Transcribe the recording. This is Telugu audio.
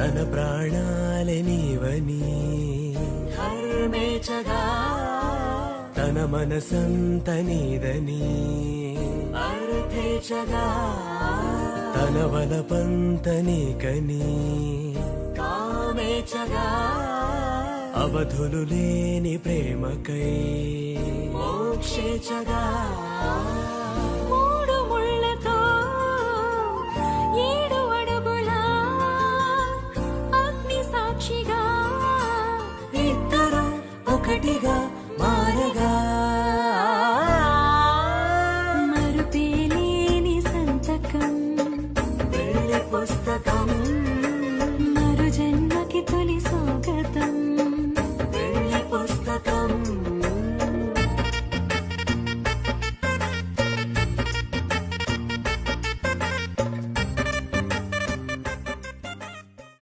తన ప్రాణాలే నీవని ధర్మేచగా తన మనసంత నీదని అర్థేచగా తన వలపంత నీకని కామేచగా అవధులు లేని ప్రేమకై మోక్షేచగా